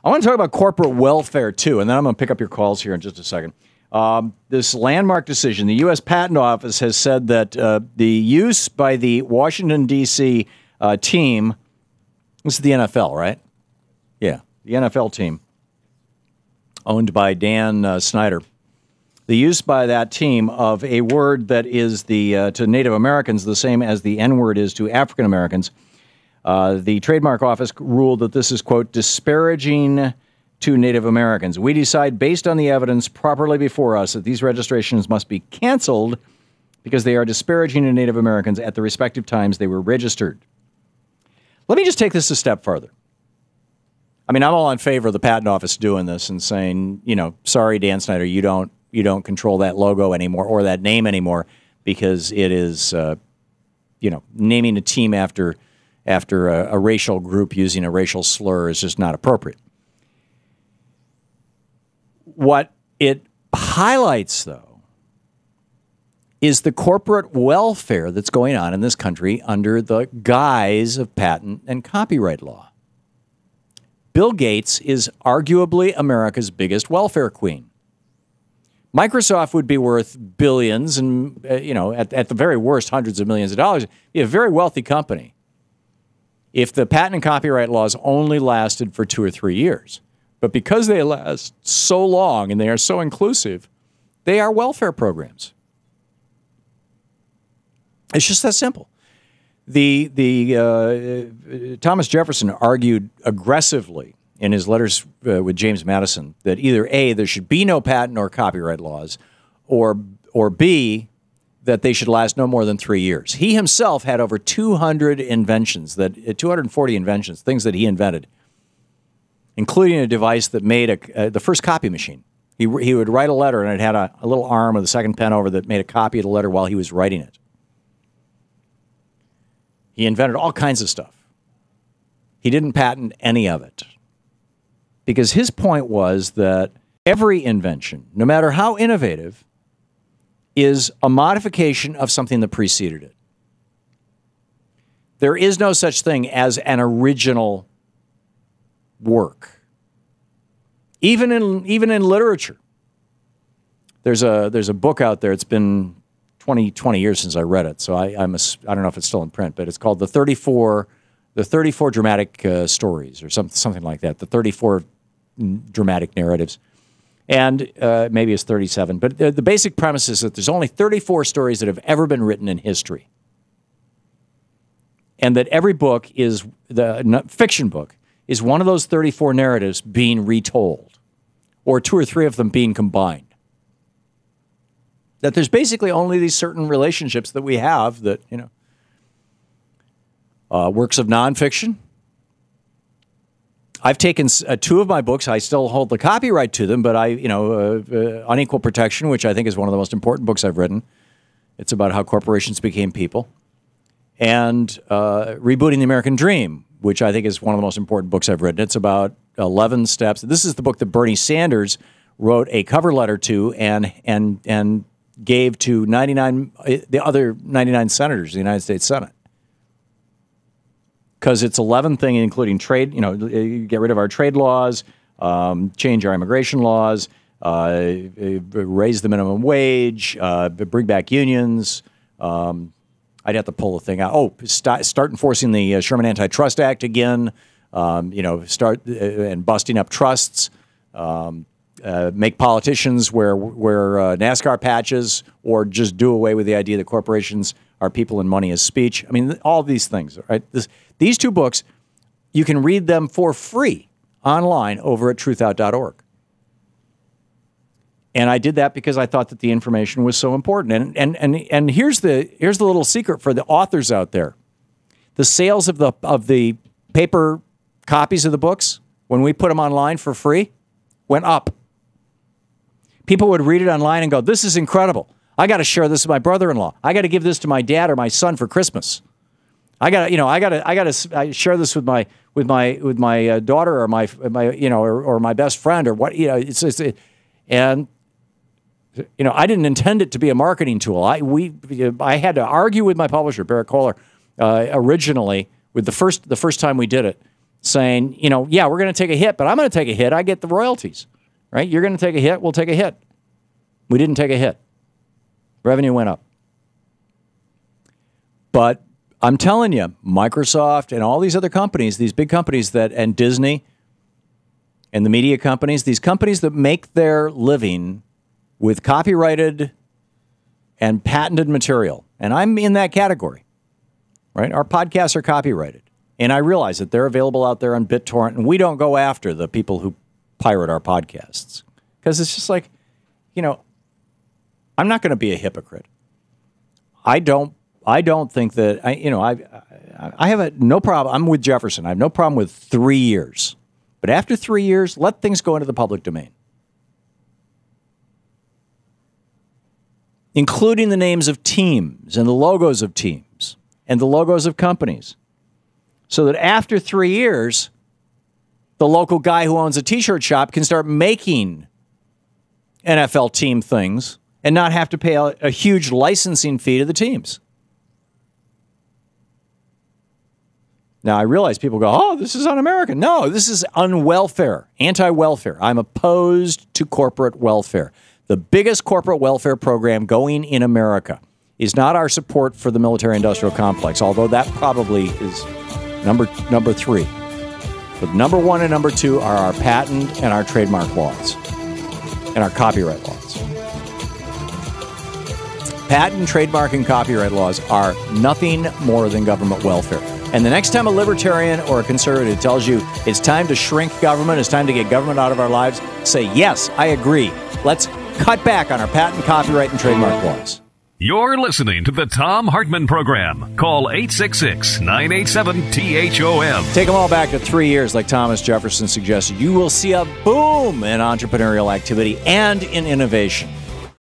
I want to talk about corporate welfare, too, and then I'm going to pick up your calls here in just a second. This landmark decision, the U.S. Patent Office has said that the use by the Washington, D.C. Team, this is the NFL, right? Yeah, the NFL team, owned by Dan Snyder. The use by that team of a word that is to Native Americans the same as the N-word is to African Americans. The Trademark Office ruled that this is, quote, disparaging to Native Americans. We decide, based on the evidence properly before us, that these registrations must be canceled because they are disparaging to Native Americans at the respective times they were registered. Let me just take this a step further. I mean, I'm all in favor of the Patent Office doing this and saying, sorry, Dan Snyder, you don't control that logo anymore or that name anymore because it is, naming a team after a racial group using a racial slur is just not appropriate. What it highlights, though, is the corporate welfare that's going on in this country under the guise of patent and copyright law. Bill Gates is arguably America's biggest welfare queen. Microsoft would be worth billions and, at the very worst, hundreds of millions of dollars. Be a very wealthy company if the patent and copyright laws only lasted for 2 or 3 years. But because they last so long and they are so inclusive, they are welfare programs. It's just that simple. Thomas Jefferson argued aggressively in his letters with James Madison that either A, there should be no patent or copyright laws, or B, that they should last no more than 3 years. He himself had over 200 inventions, 240 inventions, things that he invented, including a device that made the first copy machine. He would write a letter, and it had a little arm with a second pen over that made a copy of the letter while he was writing it. He invented all kinds of stuff. He didn't patent any of it because his point was that every invention, no matter how innovative, is a modification of something that preceded it. There is no such thing as an original work. Even in literature. There's a book out there. It's been 20 years since I read it, so I don't know if it's still in print, but it's called the 34 dramatic stories or something like that. The 34 dramatic narratives, and maybe it's 37. But the basic premise is that there's only 34 stories that have ever been written in history, and that every book is fiction book is one of those 34 narratives being retold, or 2 or 3 of them being combined. That there's basically only these certain relationships that we have that, works of nonfiction. I've taken 2 of my books. I still hold the copyright to them, but Unequal Protection, which I think is one of the most important books I've written. It's about how corporations became people. And Rebooting the American Dream, which I think is one of the most important books I've written. It's about 11 steps. This is the book that Bernie Sanders wrote a cover letter to and gave to the other 99 senators of the United States Senate. Because it's 11 things, including trade, get rid of our trade laws, change our immigration laws, raise the minimum wage, bring back unions. I'd have to pull the thing out. Oh, start enforcing the Sherman Antitrust Act again. Start and busting up trusts. Make politicians wear NASCAR patches, or just do away with the idea that corporations are people and money is speech. I mean, all these things, right? These 2 books, you can read them for free online over at truthout.org. And I did that because I thought that the information was so important. And here's the little secret for the authors out there. The sales of the paper copies of the books, when we put them online for free, went up. People would read it online and go, "This is incredible. I got to share this with my brother-in-law. I got to give this to my dad or my son for Christmas. I got to share this with my daughter or my best friend or what, and I didn't intend it to be a marketing tool. I had to argue with my publisher, Barrett Kohler, originally with the first time we did it, saying, yeah, we're going to take a hit, but I'm going to take a hit. I get the royalties, right? You're going to take a hit. We'll take a hit. We didn't take a hit. Revenue went up. But I'm telling you, Microsoft and all these other companies, these big companies and Disney and the media companies, these companies that make their living with copyrighted and patented material, and I'm in that category, right? Our podcasts are copyrighted. And I realize that they're available out there on BitTorrent, and we don't go after the people who pirate our podcasts. Because it's just like, I'm not going to be a hypocrite. I don't think that, I have no problem. I'm with Jefferson. I have no problem with 3 years. But after 3 years, let things go into the public domain. Including the names of teams and the logos of teams and the logos of companies. So that after 3 years, the local guy who owns a t-shirt shop can start making NFL team things and not have to pay a huge licensing fee to the teams. Now, I realize people go, oh, this is un-American. No, this is unwelfare, anti-welfare. I'm opposed to corporate welfare. The biggest corporate welfare program going in America is not our support for the military-industrial complex, although that probably is number 3. But number 1 and number 2 are our patent and our trademark laws and our copyright laws. Patent, trademark, and copyright laws are nothing more than government welfare. And the next time a libertarian or a conservative tells you it's time to shrink government, it's time to get government out of our lives, say, yes, I agree. Let's cut back on our patent, copyright, and trademark laws. You're listening to the Thom Hartmann Program. Call 866-987-THOM. Take them all back to 3 years, like Thomas Jefferson suggested. You will see a boom in entrepreneurial activity and in innovation.